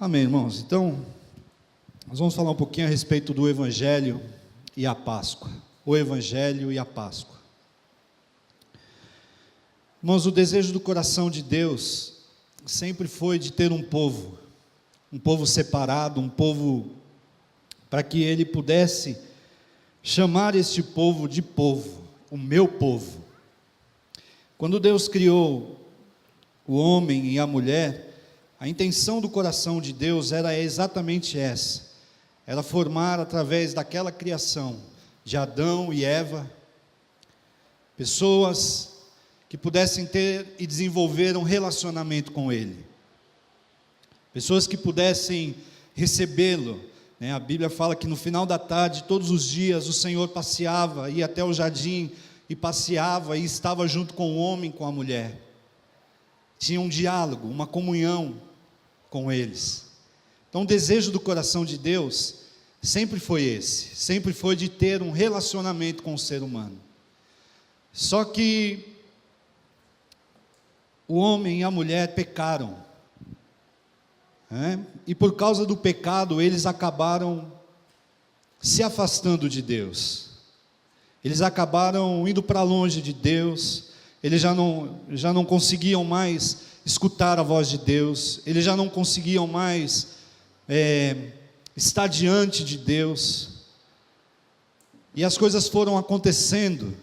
Amém, irmãos. Então, nós vamos falar um pouquinho a respeito do Evangelho e a Páscoa. O Evangelho e a Páscoa. Irmãos, o desejo do coração de Deus sempre foi de ter um povo separado, um povo para que Ele pudesse chamar este povo de povo, o meu povo. Quando Deus criou o homem e a mulher, a intenção do coração de Deus era exatamente essa, era formar através daquela criação de Adão e Eva, pessoas que pudessem ter e desenvolver um relacionamento com Ele, pessoas que pudessem recebê-lo, né? A Bíblia fala que no final da tarde, todos os dias, o Senhor passeava, ia até o jardim e passeava e estava junto com o homem e com a mulher, tinha um diálogo, uma comunhão com eles. Então o desejo do coração de Deus sempre foi esse, sempre foi de ter um relacionamento com o ser humano. Só que o homem e a mulher pecaram, né? E por causa do pecado eles acabaram se afastando de Deus, eles acabaram indo para longe de Deus, eles já não conseguiam mais escutar a voz de Deus, eles já não conseguiam mais estar diante de Deus, e as coisas foram acontecendo,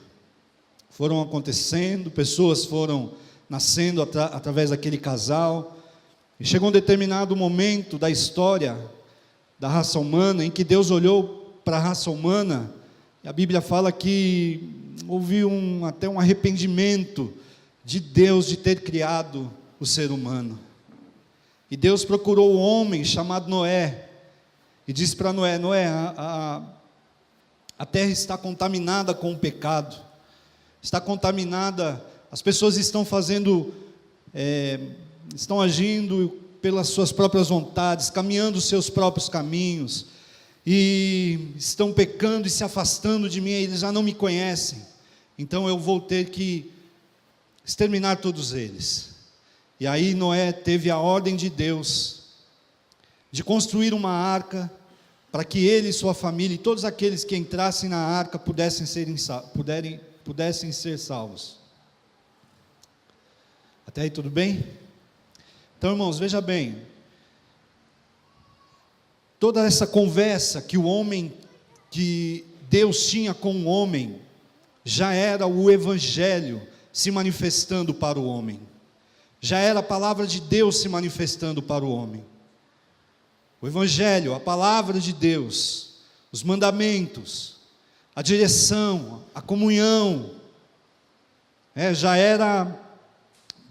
pessoas foram nascendo através daquele casal, e chegou um determinado momento da história da raça humana, em que Deus olhou para a raça humana, e a Bíblia fala que houve até um arrependimento de Deus de ter criado o ser humano, e Deus procurou um homem chamado Noé, e disse para Noé: a terra está contaminada com o pecado, está contaminada, as pessoas estão estão agindo pelas suas próprias vontades, caminhando os seus próprios caminhos, e estão pecando e se afastando de mim, eles já não me conhecem, então eu vou ter que exterminar todos eles. E aí Noé teve a ordem de Deus de construir uma arca, para que ele e sua família e todos aqueles que entrassem na arca pudessem ser salvos. Até aí tudo bem? Então, irmãos, veja bem, toda essa conversa que Deus tinha com o homem, já era o Evangelho se manifestando para o homem, já era a palavra de Deus se manifestando para o homem. O Evangelho, a palavra de Deus, os mandamentos, a direção, a comunhão, já era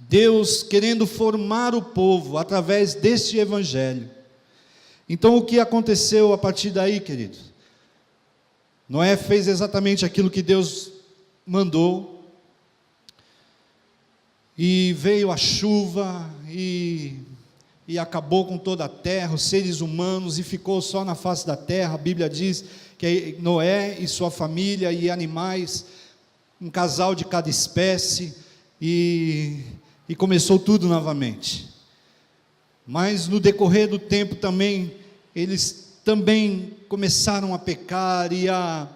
Deus querendo formar o povo através deste Evangelho. Então o que aconteceu a partir daí, queridos? Noé fez exatamente aquilo que Deus mandou, e veio a chuva, e acabou com toda a terra, os seres humanos, e ficou só na face da terra. A Bíblia diz que Noé e sua família e animais, um casal de cada espécie, e começou tudo novamente. Mas no decorrer do tempo também, eles também começaram a pecar e a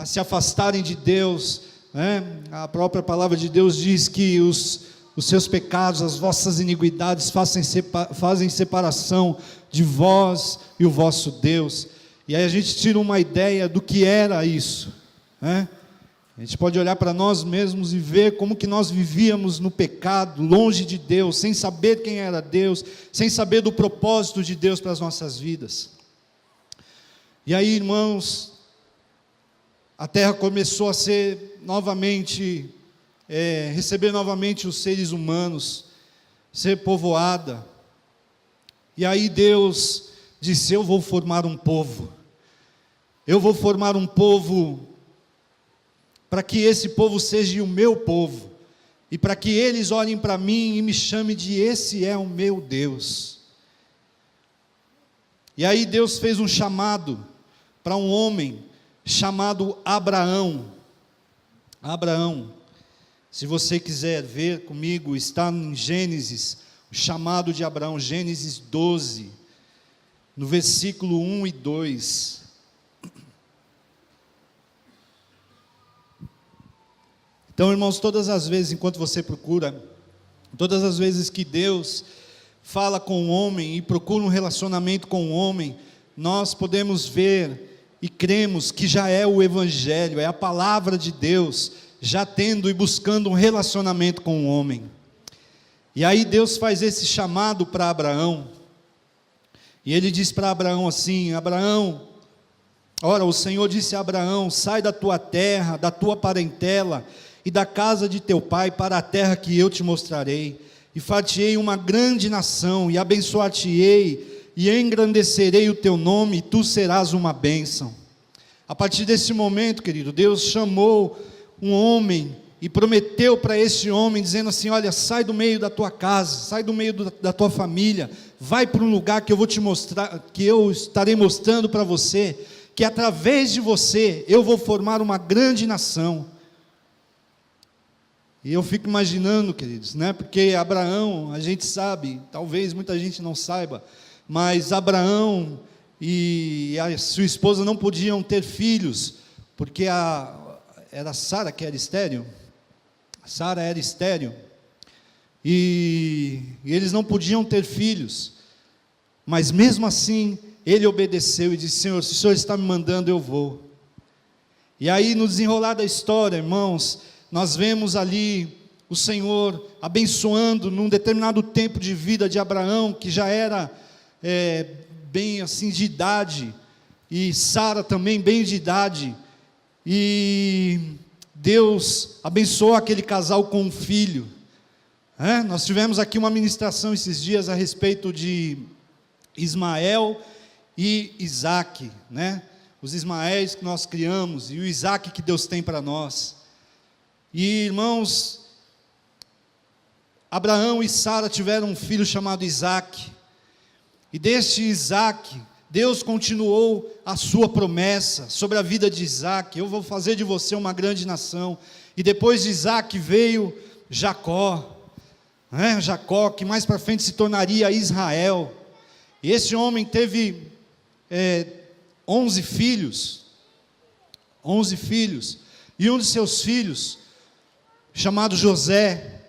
se afastarem de Deus, né? A própria palavra de Deus diz que os seus pecados, as vossas iniquidades fazem separação de vós e o vosso Deus. E aí a gente tira uma ideia do que era isso, né? A gente pode olhar para nós mesmos e ver como que nós vivíamos no pecado, longe de Deus, sem saber quem era Deus, sem saber do propósito de Deus para as nossas vidas. E aí, irmãos, a terra começou a ser novamente, receber novamente os seres humanos, ser povoada. E aí Deus disse: eu vou formar um povo, para que esse povo seja o meu povo, e para que eles olhem para mim e me chamem de: esse é o meu Deus. E aí Deus fez um chamado para um homem chamado Abraão. Se você quiser ver comigo, está em Gênesis, o chamado de Abraão, Gênesis 12, no versículo 1 e 2. Então, irmãos, todas as vezes, enquanto você procura, todas as vezes que Deus fala com o homem e procura um relacionamento com o homem, nós podemos ver e cremos que já é o Evangelho, é a palavra de Deus, já tendo e buscando um relacionamento com o homem. E aí Deus faz esse chamado para Abraão, e ele diz para Abraão assim: Abraão, ora, o Senhor disse a Abraão: sai da tua terra, da tua parentela, e da casa de teu pai, para a terra que eu te mostrarei, e far-te-ei uma grande nação, e abençoar-te-ei, e engrandecerei o teu nome, e tu serás uma bênção. A partir desse momento, querido, Deus chamou um homem, e prometeu para esse homem, dizendo assim: olha, sai do meio da tua casa, sai do meio da tua família, vai para um lugar que eu vou te mostrar, que eu estarei mostrando para você, que através de você, eu vou formar uma grande nação. E eu fico imaginando, queridos, né? Porque Abraão, a gente sabe, talvez muita gente não saiba, mas Abraão e a sua esposa não podiam ter filhos, porque era Sara que era estéril. Sara era estéril, e eles não podiam ter filhos, mas mesmo assim, ele obedeceu e disse: Senhor, se o Senhor está me mandando, eu vou. E aí, no desenrolar da história, irmãos, nós vemos ali o Senhor abençoando num determinado tempo de vida de Abraão, que já era bem assim de idade, e Sara também bem de idade, e Deus abençoou aquele casal com um filho. Nós tivemos aqui uma ministração esses dias a respeito de Ismael e Isaque, né? Os Ismaéis que nós criamos e o Isaque que Deus tem para nós. E irmãos, Abraão e Sara tiveram um filho chamado Isaque, e deste Isaque, Deus continuou a sua promessa sobre a vida de Isaque: eu vou fazer de você uma grande nação. E depois de Isaque veio Jacó, Jacó, que mais para frente se tornaria Israel. E esse homem teve 11 filhos, e um de seus filhos, chamado José,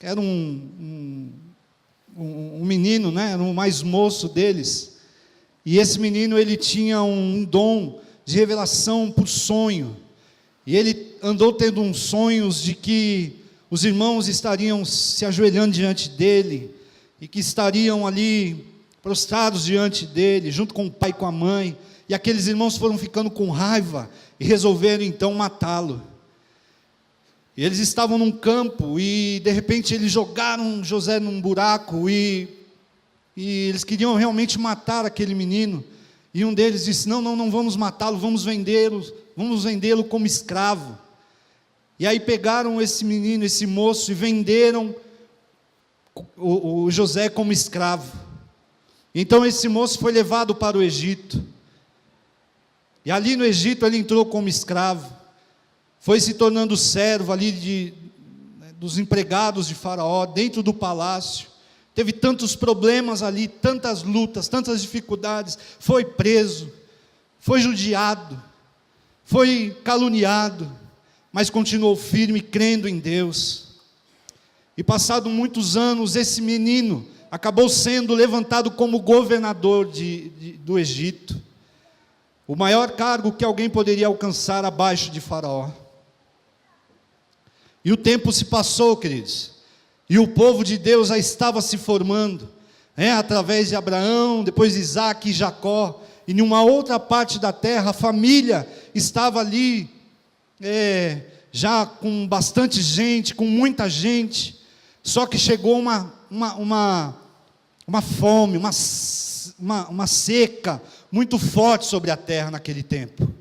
era um menino, né? Era o mais moço deles, e esse menino, ele tinha um dom de revelação por sonho, e ele andou tendo uns sonhos de que os irmãos estariam se ajoelhando diante dele, e que estariam ali prostrados diante dele, junto com o pai e com a mãe, e aqueles irmãos foram ficando com raiva, e resolveram então matá-lo. E eles estavam num campo, e de repente eles jogaram José num buraco, e eles queriam realmente matar aquele menino, e um deles disse: não vamos matá-lo, vamos vendê-lo como escravo. E aí pegaram esse menino, esse moço, e venderam o José como escravo. Então esse moço foi levado para o Egito, e ali no Egito ele entrou como escravo, foi se tornando servo ali dos empregados de Faraó, dentro do palácio. Teve tantos problemas ali, tantas lutas, tantas dificuldades. Foi preso, foi judiado, foi caluniado, mas continuou firme, crendo em Deus. E passado muitos anos, esse menino acabou sendo levantado como governador do Egito, o maior cargo que alguém poderia alcançar abaixo de Faraó. E o tempo se passou, queridos, e o povo de Deus já estava se formando, através de Abraão, depois de Isaque e Jacó, e em uma outra parte da terra, a família estava ali, já com bastante gente, com muita gente, só que chegou uma fome, uma seca muito forte sobre a terra naquele tempo,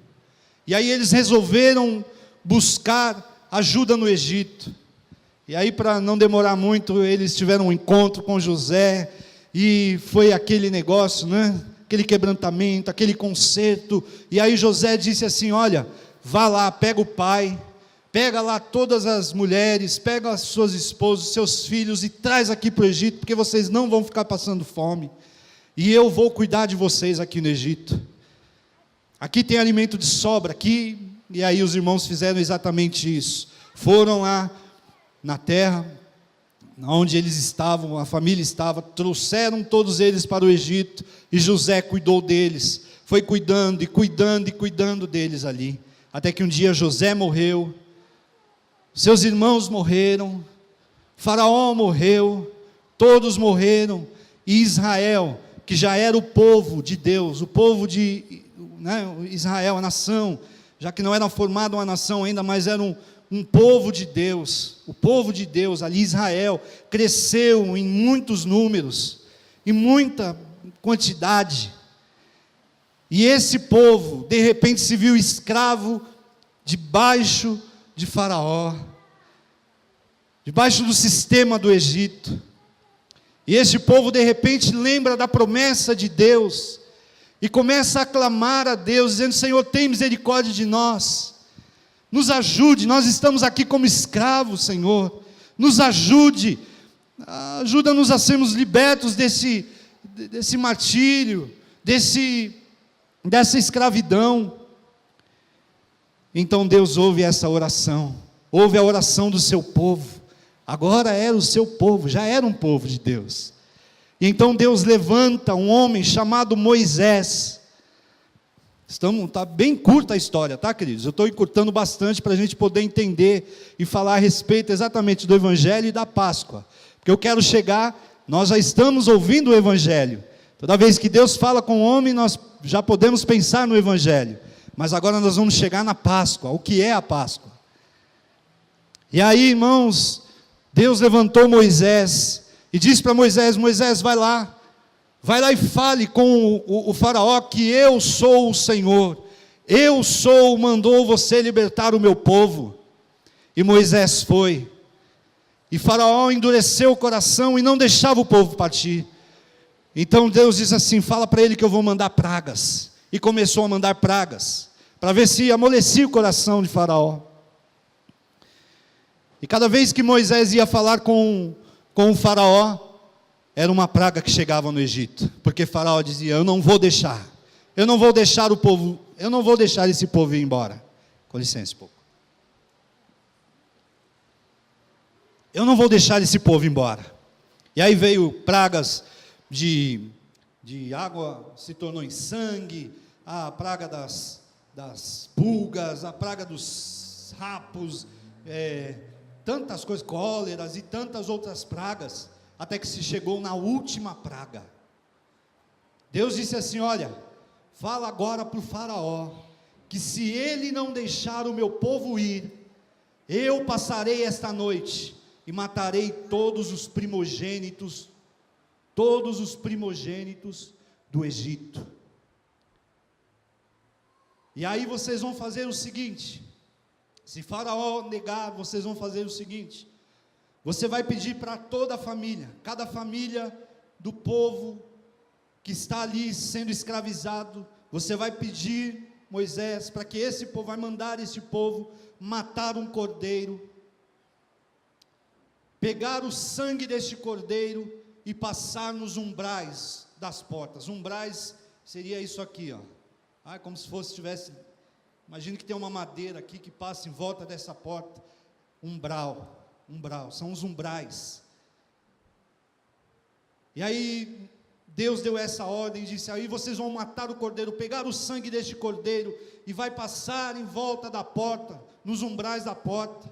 e aí eles resolveram buscar ajuda no Egito. E aí, para não demorar muito, eles tiveram um encontro com José, e foi aquele negócio, né? Aquele quebrantamento, aquele conserto. E aí José disse assim: olha, vá lá, pega o pai, pega lá todas as mulheres, pega as suas esposas, seus filhos e traz aqui para o Egito, porque vocês não vão ficar passando fome, e eu vou cuidar de vocês aqui no Egito. Aqui tem alimento de sobra, aqui. E aí os irmãos fizeram exatamente isso, foram lá na terra, onde eles estavam, a família estava, trouxeram todos eles para o Egito, e José cuidou deles, foi cuidando e cuidando e cuidando deles ali, até que um dia José morreu, seus irmãos morreram, Faraó morreu, todos morreram, e Israel, que já era o povo de Deus, o povo de Israel, a nação, já que não era formada uma nação ainda, mas era um povo de Deus, o povo de Deus ali, Israel, cresceu em muitos números, em muita quantidade, e esse povo, de repente se viu escravo, debaixo de Faraó, debaixo do sistema do Egito, e esse povo de repente lembra da promessa de Deus, e começa a clamar a Deus, dizendo: Senhor, tem misericórdia de nós, nos ajude, nós estamos aqui como escravos, Senhor, nos ajude, ajuda-nos a sermos libertos desse martírio, dessa escravidão. Então Deus ouve essa oração, ouve a oração do seu povo, agora era o seu povo, já era um povo de Deus. E então Deus levanta um homem chamado Moisés. Está bem curta a história, tá, queridos? Eu estou encurtando bastante para a gente poder entender e falar a respeito exatamente do Evangelho e da Páscoa, porque eu quero chegar, nós já estamos ouvindo o Evangelho, toda vez que Deus fala com o homem, nós já podemos pensar no Evangelho, mas agora nós vamos chegar na Páscoa, o que é a Páscoa. E aí, irmãos, Deus levantou Moisés, e disse para Moisés: Moisés, vai lá e fale com o faraó, que eu sou o Senhor, mandou você libertar o meu povo. E Moisés foi, e Faraó endureceu o coração, e não deixava o povo partir. Então Deus diz assim: fala para ele que eu vou mandar pragas, e começou a mandar pragas, para ver se amolecia o coração de Faraó. E cada vez que Moisés ia falar com o faraó, era uma praga que chegava no Egito, porque Faraó dizia: eu não vou deixar esse povo ir embora. Com licença um pouco. Eu não vou deixar esse povo embora. E aí veio pragas de água, se tornou em sangue, a praga das pulgas, a praga dos rapos, tantas coisas, cóleras e tantas outras pragas, até que se chegou na última praga. Deus disse assim: olha, fala agora para o faraó, que se ele não deixar o meu povo ir, eu passarei esta noite, e matarei todos os primogênitos do Egito. E aí vocês vão fazer o seguinte, se Faraó negar, vocês vão fazer o seguinte: você vai pedir para toda a família, cada família do povo que está ali sendo escravizado, você vai pedir, Moisés, para que esse povo, vai mandar esse povo matar um cordeiro, pegar o sangue deste cordeiro e passar nos umbrais das portas. Umbrais seria isso aqui, ó. Como se tivesse, imagine que tem uma madeira aqui que passa em volta dessa porta. Umbral, são os umbrais. E aí Deus deu essa ordem e disse: aí vocês vão matar o cordeiro, pegar o sangue deste cordeiro e vai passar em volta da porta, nos umbrais da porta,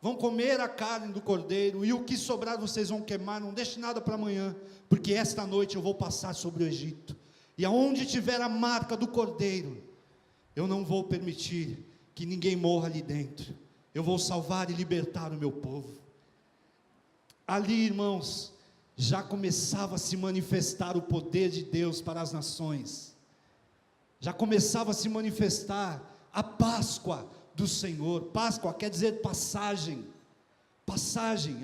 vão comer a carne do cordeiro, e o que sobrar vocês vão queimar, não deixe nada para amanhã, porque esta noite eu vou passar sobre o Egito, e aonde tiver a marca do cordeiro, eu não vou permitir que ninguém morra ali dentro, eu vou salvar e libertar o meu povo. Ali, irmãos, já começava a se manifestar o poder de Deus para as nações, já começava a se manifestar a Páscoa do Senhor. Páscoa quer dizer passagem,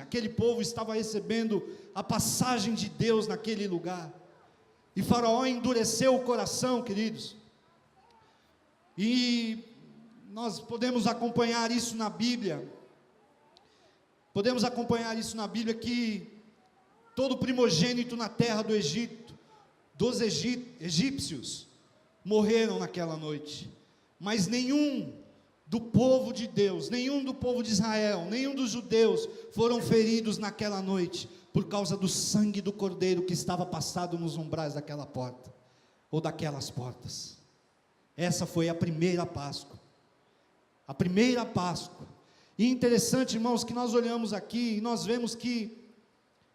aquele povo estava recebendo a passagem de Deus naquele lugar, e Faraó endureceu o coração, queridos, e nós podemos acompanhar isso na Bíblia. Podemos acompanhar isso na Bíblia, que todo primogênito na terra do Egito, dos egípcios, morreram naquela noite. Mas nenhum do povo de Deus, nenhum do povo de Israel, nenhum dos judeus foram feridos naquela noite, por causa do sangue do Cordeiro que estava passado nos umbrais daquela porta, ou daquelas portas. Essa foi a primeira Páscoa. A primeira Páscoa. E interessante, irmãos, que nós olhamos aqui e nós vemos que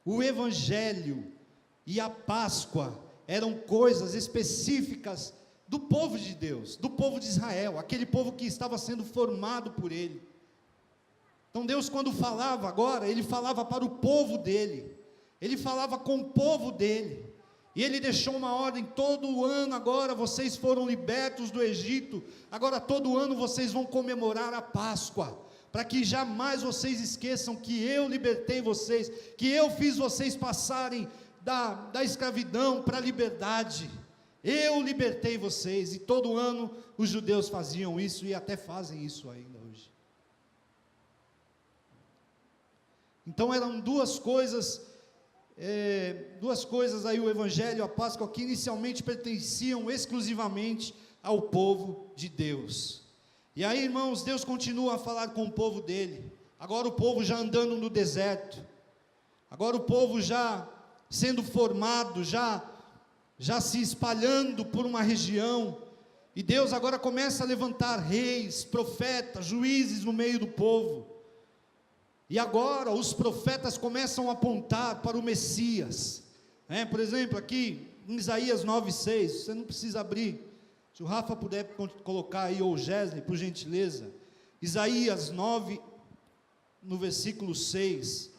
o Evangelho e a Páscoa eram coisas específicas do povo de Deus, do povo de Israel, aquele povo que estava sendo formado por Ele. Então Deus, quando falava agora, Ele falava para o povo dEle, Ele falava com o povo dEle, e Ele deixou uma ordem: todo ano agora vocês foram libertos do Egito, agora todo ano vocês vão comemorar a Páscoa, para que jamais vocês esqueçam que eu libertei vocês, que eu fiz vocês passarem da escravidão para a liberdade. Eu libertei vocês. E todo ano os judeus faziam isso, e até fazem isso ainda hoje. Então eram duas coisas aí, o Evangelho e a Páscoa, que inicialmente pertenciam exclusivamente ao povo de Deus. E aí, irmãos, Deus continua a falar com o povo dele, agora o povo já andando no deserto, agora o povo já sendo formado, já se espalhando por uma região, e Deus agora começa a levantar reis, profetas, juízes no meio do povo, e agora os profetas começam a apontar para o Messias, por exemplo, aqui em Isaías 9:6, você não precisa abrir, se o Rafa puder colocar aí, ou o Gesley, por gentileza, Isaías 9, no versículo 6,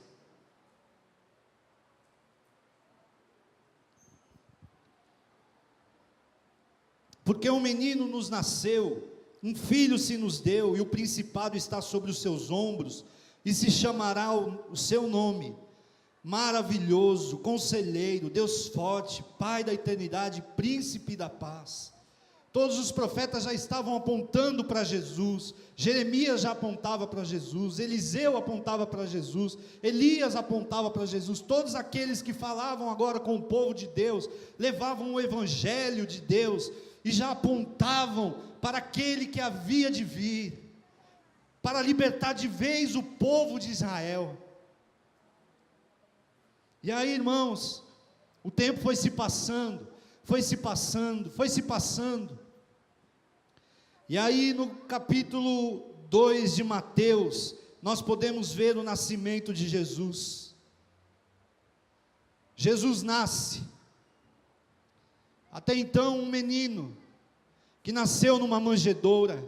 porque um menino nos nasceu, um filho se nos deu, e o principado está sobre os seus ombros, e se chamará o seu nome, Maravilhoso, Conselheiro, Deus Forte, Pai da Eternidade, Príncipe da Paz. Todos os profetas já estavam apontando para Jesus, Jeremias já apontava para Jesus, Eliseu apontava para Jesus, Elias apontava para Jesus, todos aqueles que falavam agora com o povo de Deus, levavam o Evangelho de Deus, e já apontavam para aquele que havia de vir, para libertar de vez o povo de Israel. E aí, irmãos, o tempo foi se passando, e aí no capítulo 2 de Mateus, nós podemos ver o nascimento de Jesus. Jesus nasce, até então um menino, que nasceu numa manjedoura,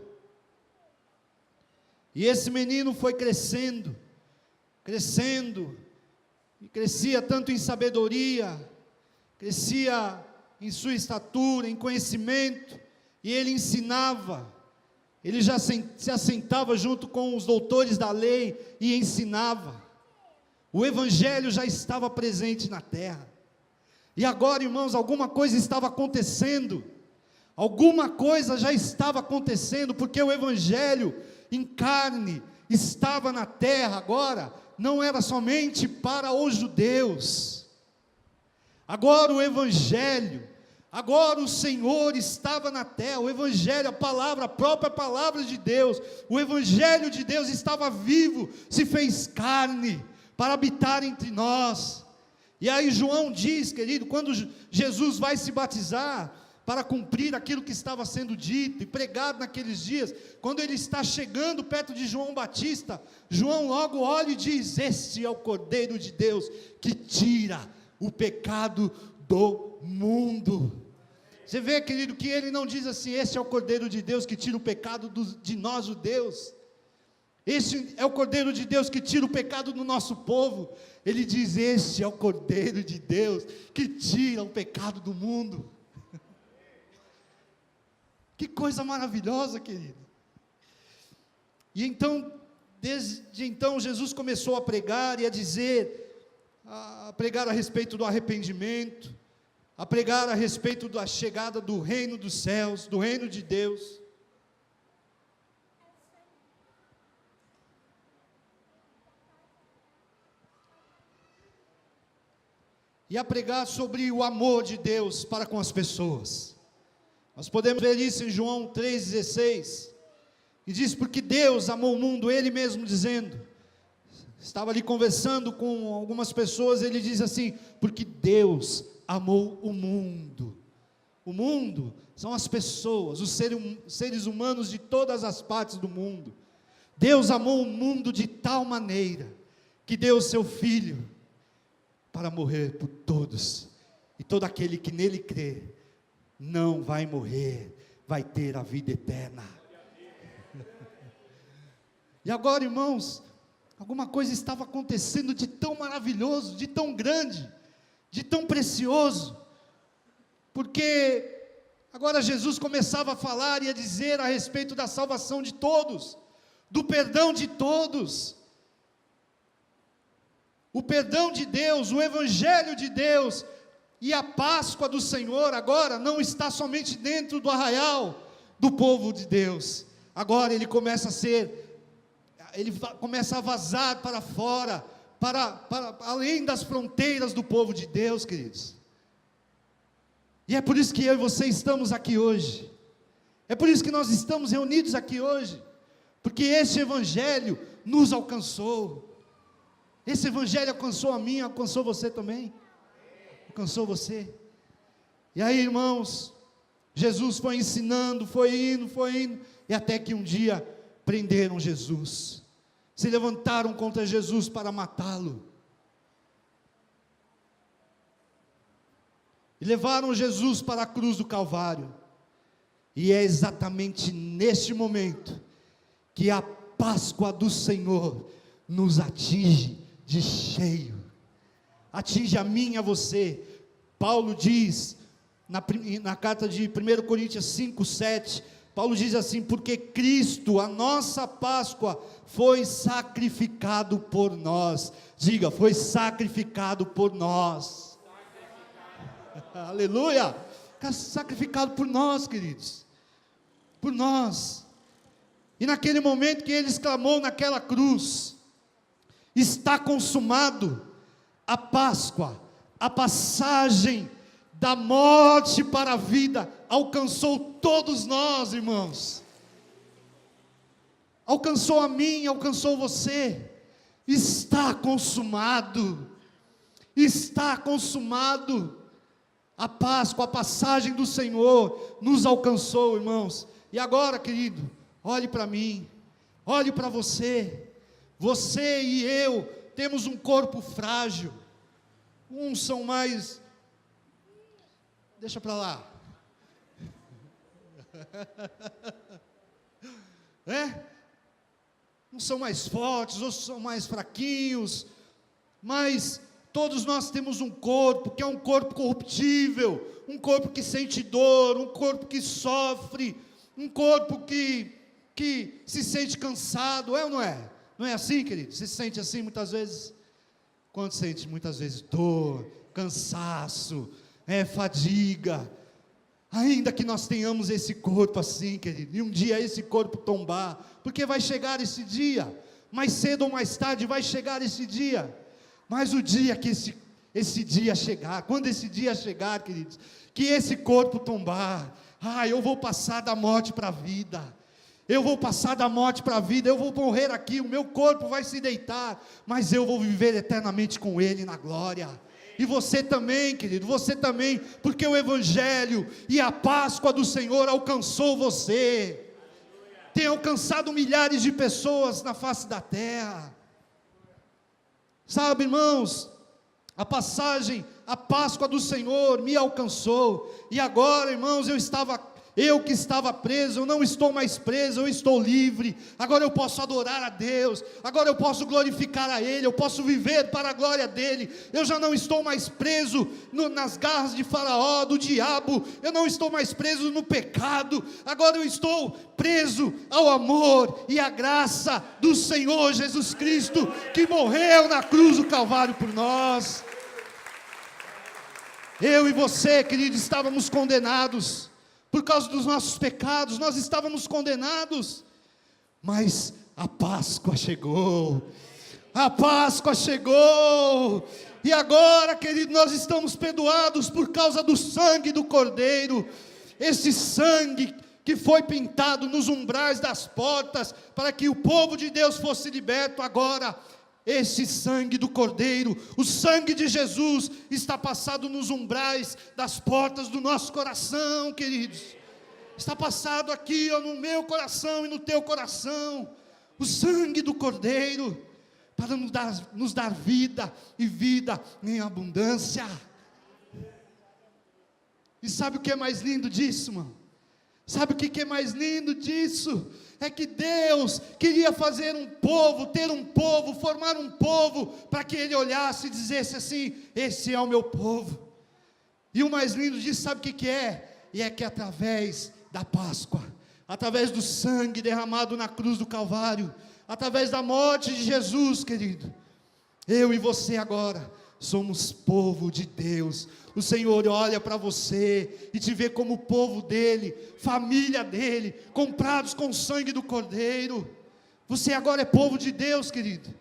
e esse menino foi crescendo, e crescia tanto em sabedoria, crescia em sua estatura, em conhecimento, e ele ensinava, ele já se assentava junto com os doutores da lei, e ensinava, o Evangelho já estava presente na terra, e agora, irmãos, alguma coisa estava acontecendo, porque o Evangelho em carne estava na terra agora, não era somente para os judeus, agora o Evangelho, agora o Senhor estava na terra, o Evangelho, a própria palavra de Deus, o Evangelho de Deus estava vivo, se fez carne, para habitar entre nós. E aí João diz, querido, quando Jesus vai se batizar, para cumprir aquilo que estava sendo dito e pregado naqueles dias, quando ele está chegando perto de João Batista, João logo olha e diz: este é o Cordeiro de Deus, que tira o pecado do mundo. Você vê, querido, que ele não diz assim: este é o Cordeiro de Deus que tira o pecado de nós judeus, este é o Cordeiro de Deus que tira o pecado do nosso povo. Ele diz: este é o Cordeiro de Deus que tira o pecado do mundo. Que coisa maravilhosa, querido. E então, desde então, Jesus começou a pregar e a pregar a respeito do arrependimento, a pregar a respeito da chegada do reino dos céus, do reino de Deus. e a pregar sobre o amor de Deus para com as pessoas. Nós podemos ver isso em João 3,16, e diz: porque Deus amou o mundo, Ele mesmo dizendo, estava ali conversando com algumas pessoas, Ele diz assim: porque Deus amou o mundo. O mundo são as pessoas, os seres humanos de todas as partes do mundo. Deus amou o mundo de tal maneira, que deu o seu Filho, para morrer por todos, e todo aquele que nele crê, não vai morrer, vai ter a vida eterna. E agora, irmãos, alguma coisa estava acontecendo de tão maravilhoso, de tão grande, de tão precioso, porque agora Jesus começava a falar e a dizer a respeito da salvação de todos, do perdão de todos, o perdão de Deus, o Evangelho de Deus, e a Páscoa do Senhor agora não está somente dentro do arraial do povo de Deus, agora ele começa a vazar para fora, para além das fronteiras do povo de Deus, queridos. E é por isso que eu e você estamos aqui hoje, é por isso que nós estamos reunidos aqui hoje, porque esse Evangelho nos alcançou. Esse Evangelho alcançou a mim, alcançou você também, alcançou você. E aí, irmãos, Jesus foi ensinando, foi indo, e até que um dia prenderam Jesus, se levantaram contra Jesus para matá-lo, e levaram Jesus para a cruz do Calvário. E é exatamente neste momento que a Páscoa do Senhor nos atinge de cheio, atinge a mim e a você. Paulo diz, na carta de 1 Coríntios 5:7, Paulo diz assim: porque Cristo, a nossa Páscoa, foi sacrificado por nós. Diga, foi sacrificado por nós. Aleluia, sacrificado por nós, queridos, por nós. E naquele momento que ele exclamou naquela cruz: está consumado, a Páscoa, a passagem da morte para a vida, alcançou todos nós, irmãos, alcançou a mim, alcançou você. Está consumado, está consumado, a Páscoa, a passagem do Senhor, nos alcançou, irmãos. E agora, querido, olhe para mim, olhe para você. Você e eu temos um corpo frágil, uns são mais, deixa para lá, uns são mais fortes, outros são mais fraquinhos, mas todos nós temos um corpo, que é um corpo corruptível, um corpo que sente dor, um corpo que sofre, um corpo que se sente cansado, é ou não é? Não é assim, querido? Você se sente assim muitas vezes? Quando sente muitas vezes dor, cansaço, fadiga, ainda que nós tenhamos esse corpo assim, querido, e um dia esse corpo tombar, porque vai chegar esse dia, mais cedo ou mais tarde vai chegar esse dia, mas o dia que esse dia chegar, quando esse dia chegar, queridos, que esse corpo tombar, eu vou passar da morte para a vida, eu vou passar da morte para a vida, eu vou morrer aqui, o meu corpo vai se deitar, mas eu vou viver eternamente com Ele na glória. E você também, querido, você também, porque o Evangelho e a Páscoa do Senhor alcançou você, tem alcançado milhares de pessoas na face da terra. Sabe, irmãos, a Páscoa do Senhor me alcançou, e agora, irmãos, eu que estava preso, eu não estou mais preso, eu estou livre, agora eu posso adorar a Deus, agora eu posso glorificar a Ele, eu posso viver para a glória dEle, eu já não estou mais preso nas garras de Faraó, do diabo, eu não estou mais preso no pecado, agora eu estou preso ao amor e à graça do Senhor Jesus Cristo, que morreu na cruz do Calvário por nós. Eu e você, querido, estávamos condenados, por causa dos nossos pecados, nós estávamos condenados, mas a Páscoa chegou, E agora, querido, nós estamos perdoados por causa do sangue do Cordeiro. Esse sangue que foi pintado nos umbrais das portas, para que o povo de Deus fosse liberto. Agora, esse sangue do Cordeiro, o sangue de Jesus, está passado nos umbrais das portas do nosso coração, queridos. Está passado aqui, ó, no meu coração e no teu coração, o sangue do Cordeiro, para nos dar vida, e vida em abundância. E sabe o que é mais lindo disso, irmão? Sabe o que é mais lindo disso? É que Deus queria fazer um povo, ter um povo, formar um povo, para que Ele olhasse e dissesse assim: esse é o meu povo. E o mais lindo disso, sabe o que é? E é que através da Páscoa, através do sangue derramado na cruz do Calvário, através da morte de Jesus, querido, eu e você agora somos povo de Deus. O Senhor olha para você e te vê como povo dele, família dele, comprados com o sangue do Cordeiro. Você agora é povo de Deus, querido.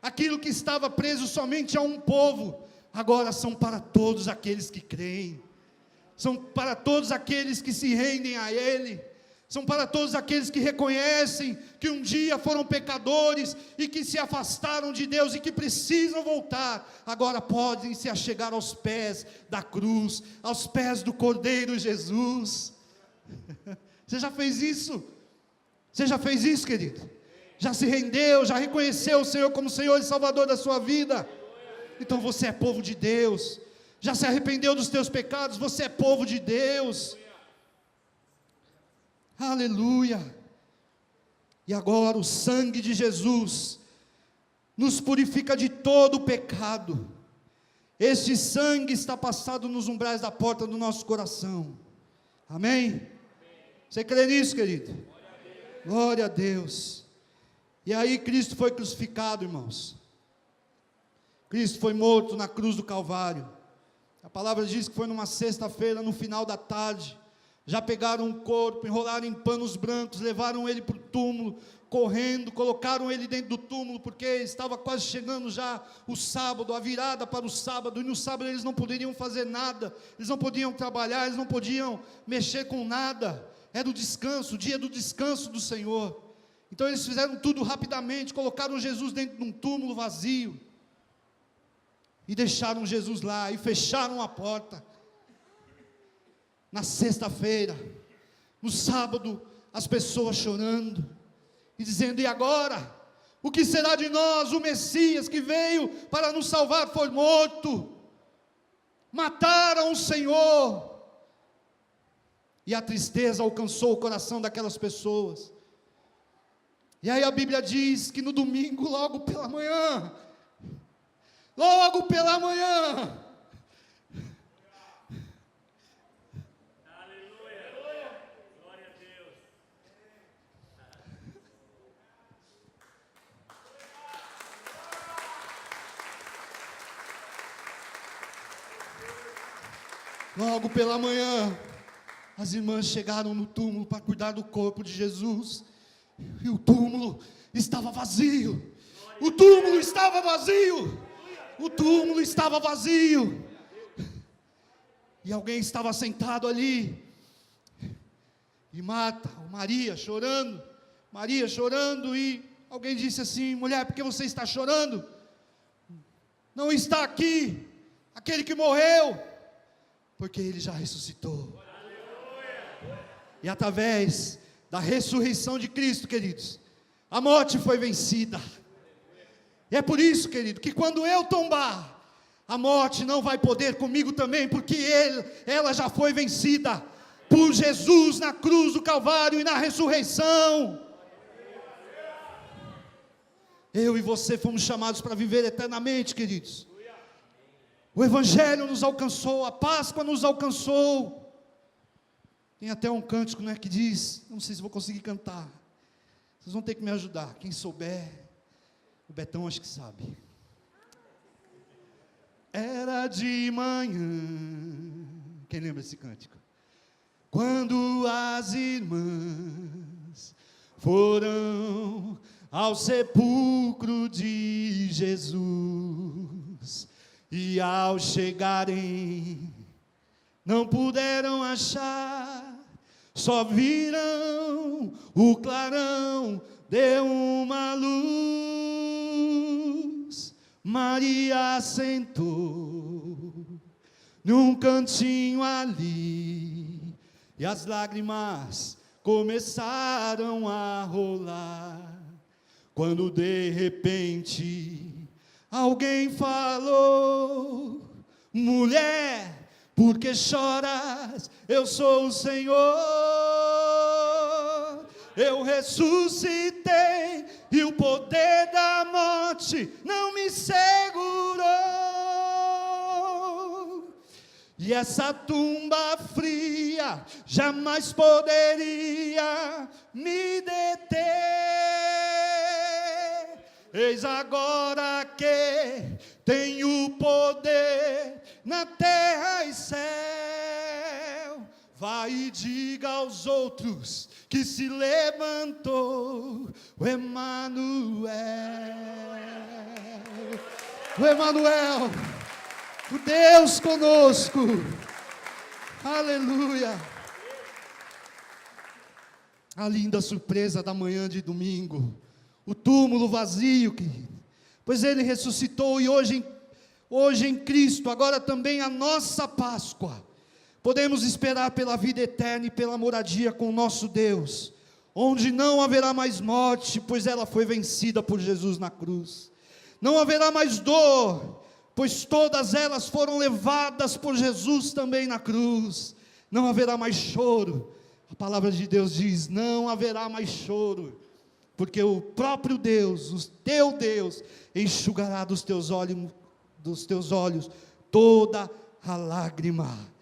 Aquilo que estava preso somente a um povo, agora são para todos aqueles que creem, são para todos aqueles que se rendem a Ele, são para todos aqueles que reconhecem que um dia foram pecadores e que se afastaram de Deus e que precisam voltar. Agora podem se achegar aos pés da cruz, aos pés do Cordeiro Jesus. Você já fez isso? Você já fez isso, querido? Já se rendeu, já reconheceu o Senhor como Senhor e Salvador da sua vida? Então você é povo de Deus. Já se arrependeu dos teus pecados? Você é povo de Deus. Aleluia. E agora o sangue de Jesus nos purifica de todo o pecado. Este sangue está passado nos umbrais da porta do nosso coração. Amém? Você crê nisso, querido? Glória a Deus. E aí Cristo foi crucificado, irmãos. Cristo foi morto na cruz do Calvário. A palavra diz que foi numa sexta-feira, no final da tarde. Já pegaram o corpo, enrolaram em panos brancos, levaram ele para o túmulo, correndo, colocaram ele dentro do túmulo, porque estava quase chegando já o sábado, a virada para o sábado, e no sábado eles não poderiam fazer nada, eles não podiam trabalhar, eles não podiam mexer com nada, era o descanso, o dia do descanso do Senhor. Então eles fizeram tudo rapidamente, colocaram Jesus dentro de um túmulo vazio, e deixaram Jesus lá, e fecharam a porta. Na sexta-feira, no sábado, as pessoas chorando, e dizendo: e agora? O que será de nós? O Messias que veio para nos salvar foi morto, mataram o Senhor. E a tristeza alcançou o coração daquelas pessoas. E aí a Bíblia diz que no domingo, logo pela manhã, logo pela manhã, as irmãs chegaram no túmulo para cuidar do corpo de Jesus, e o túmulo estava vazio, o túmulo estava vazio, o túmulo estava vazio, e alguém estava sentado ali, e Maria chorando, e alguém disse assim: mulher, por que você está chorando? Não está aqui aquele que morreu, porque ele já ressuscitou. E através da ressurreição de Cristo, queridos, a morte foi vencida. E é por isso, querido, que quando eu tombar, a morte não vai poder comigo também, porque ela já foi vencida por Jesus na cruz do Calvário e na ressurreição. Eu e você fomos chamados para viver eternamente, queridos. O Evangelho nos alcançou, a Páscoa nos alcançou. Tem até um cântico, né, que diz, não sei se vou conseguir cantar, vocês vão ter que me ajudar, quem souber, o Betão acho que sabe. Era de manhã, quem lembra desse cântico? Quando as irmãs foram ao sepulcro de Jesus, E ao chegarem, não puderam achar, só viram o clarão de uma luz. Maria sentou num cantinho ali, e as lágrimas começaram a rolar, quando de repente alguém falou: mulher, por que choras? Eu sou o Senhor. Eu ressuscitei e o poder da morte não me segurou. E essa tumba fria jamais poderia me deter. Eis agora que tenho poder na terra e céu. Vai e diga aos outros que se levantou o Emanuel. O Emanuel, o Deus conosco. Aleluia. A linda surpresa da manhã de domingo. O túmulo vazio, querido. Pois Ele ressuscitou e hoje em Cristo, agora também a nossa Páscoa, podemos esperar pela vida eterna e pela moradia com o nosso Deus, onde não haverá mais morte, pois ela foi vencida por Jesus na cruz. Não haverá mais dor, pois todas elas foram levadas por Jesus também na cruz. Não haverá mais choro. A palavra de Deus diz: não haverá mais choro, porque o próprio Deus, o teu Deus, enxugará dos teus olhos toda a lágrima.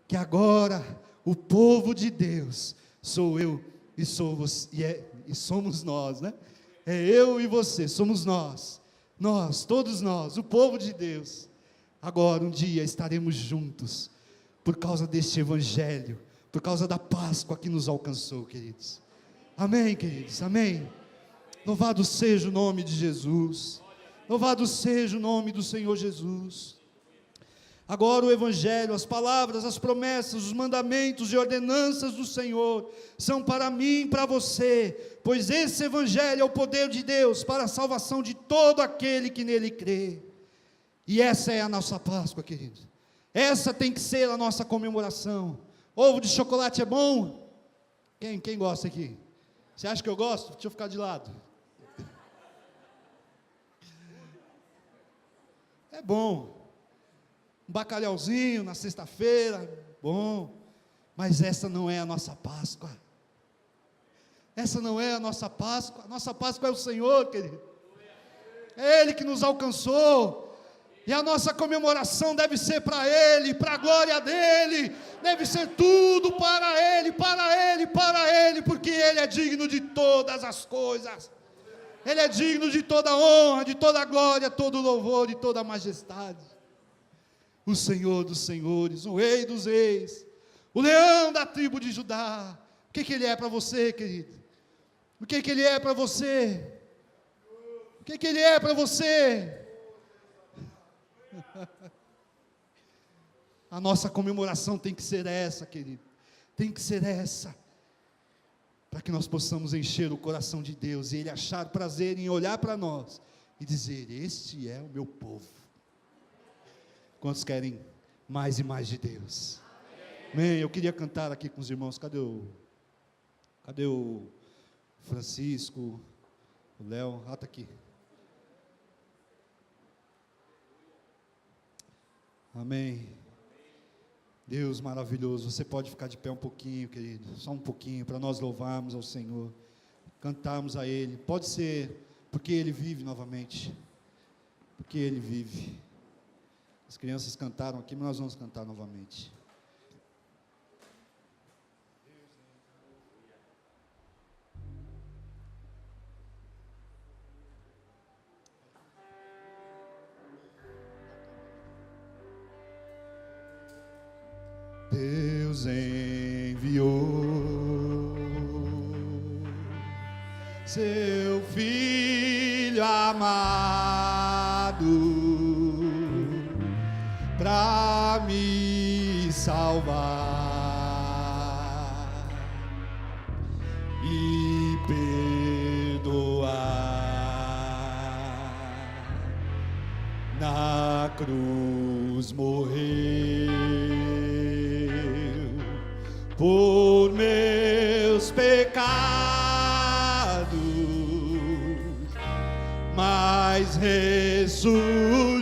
Que agora o povo de Deus sou eu e somos nós, né? É eu e você, somos nós, todos nós, o povo de Deus. Agora um dia estaremos juntos, por causa deste evangelho, por causa da Páscoa que nos alcançou, queridos. Amém, queridos, amém. Louvado seja o nome de Jesus, louvado seja o nome do Senhor Jesus. Agora o Evangelho, as palavras, as promessas, os mandamentos e ordenanças do Senhor são para mim e para você, pois esse Evangelho é o poder de Deus para a salvação de todo aquele que nele crê. E essa é a nossa Páscoa, querido. Essa tem que ser a nossa comemoração. Ovo de chocolate é bom? Quem gosta aqui? Você acha que eu gosto? Deixa eu ficar de lado. É bom. Um bacalhauzinho na sexta-feira, bom. Mas essa não é a nossa Páscoa. Essa não é a nossa Páscoa. A nossa Páscoa é o Senhor, querido. É Ele que nos alcançou. E a nossa comemoração deve ser para Ele, para a glória dEle. Deve ser tudo para Ele, para Ele, para Ele, porque Ele é digno de todas as coisas. Ele é digno de toda honra, de toda glória, todo louvor, de toda majestade. O Senhor dos senhores, o Rei dos reis, o leão da tribo de Judá. O que Ele é para você, querido? O que Ele é para você? O que Ele é para você? A nossa comemoração tem que ser essa, querido. Tem que ser essa. Para que nós possamos encher o coração de Deus e Ele achar prazer em olhar para nós e dizer: este é o meu povo. Quantos querem mais e mais de Deus? Amém. Eu queria cantar aqui com os irmãos. Cadê o Francisco, o Léo? Ah, está aqui. Amém. Deus maravilhoso. Você pode ficar de pé um pouquinho, querido, só um pouquinho, para nós louvarmos ao Senhor, cantarmos a Ele. Pode ser porque Ele vive novamente, porque Ele vive. As crianças cantaram aqui, mas nós vamos cantar novamente. Deus enviou seu Filho amado salvar e perdoar. Na cruz morreu por meus pecados, mas ressurgiu.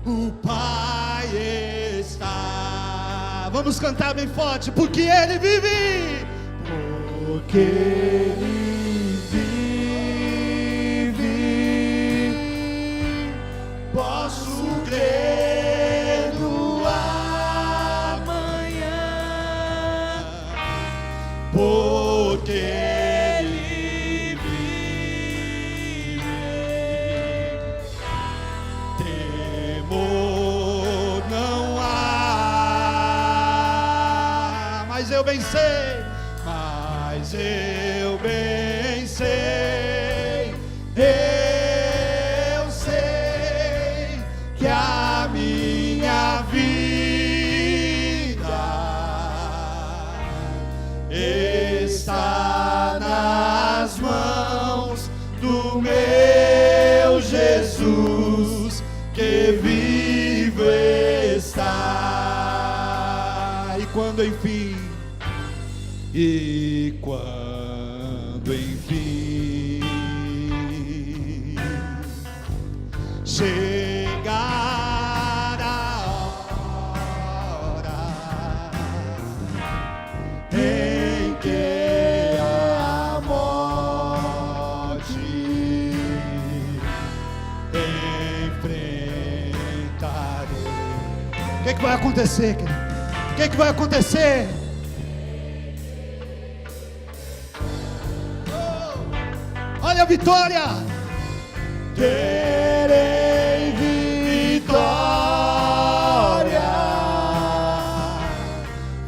O Pai está. Vamos cantar bem forte. Porque Ele vive. Porque Ele vive. Posso crer no amanhã. Porque Ele vive. Temor não há. Mas eu bem sei. Mas eu bem sei. Eu sei que a minha vida está nas mãos do meu Jesus, que vivo está. E quando enfim chegar a hora em que a morte enfrentarei. O que vai acontecer, querido? O que vai acontecer? Olha a vitória! Terei vitória,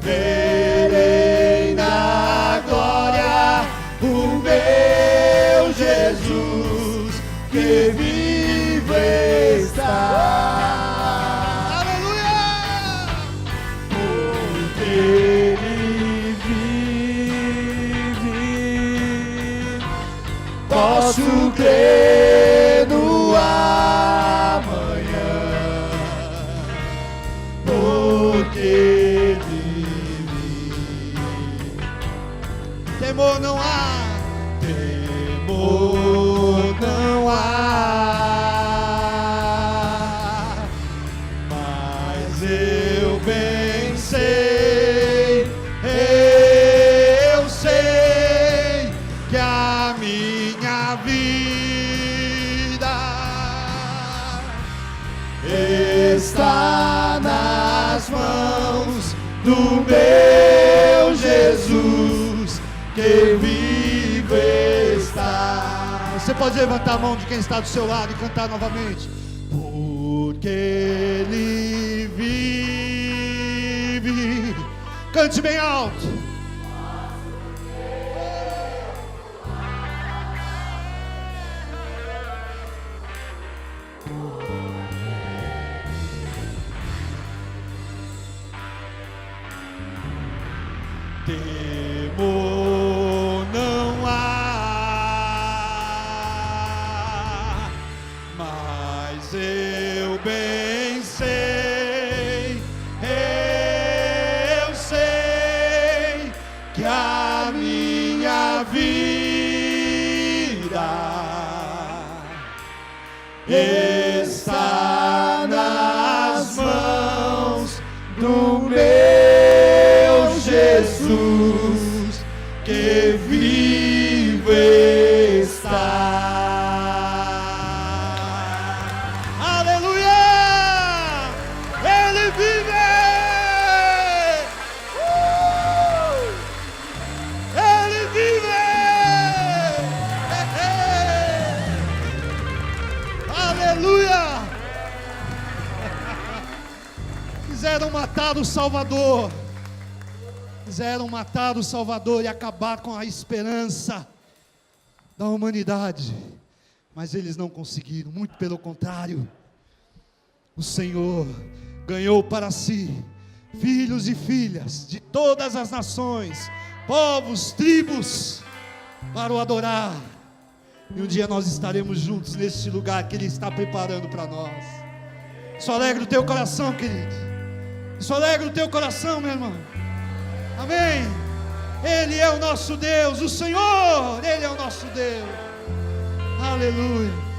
verei na glória o meu Jesus, que vivo está. Aleluia! Porque Ele vive, posso crer no amanhã, porque Ele vive. Temor não há, temor não há, mas eu bem sei, eu sei que a minha vida está nas mãos do meu Jesus, que vivo está. Você pode levantar a mão de quem está do seu lado e cantar novamente. Porque Ele vive. Cante bem alto. Temor não há, mas eu bem sei, eu sei que a minha vida está nas mãos do meu Jesus, que vivo está. Aleluia! Ele vive! Ele vive! Aleluia! Quiseram matar o Salvador. Quiseram matar o Salvador e acabar com a esperança da humanidade, mas eles não conseguiram, muito pelo contrário, o Senhor ganhou para si filhos e filhas de todas as nações, povos, tribos, para o adorar. E um dia nós estaremos juntos neste lugar que Ele está preparando para nós. Isso alegra o teu coração, querido. Isso alegra o teu coração, meu irmão. Amém. Ele é o nosso Deus, o Senhor, Ele é o nosso Deus. Aleluia.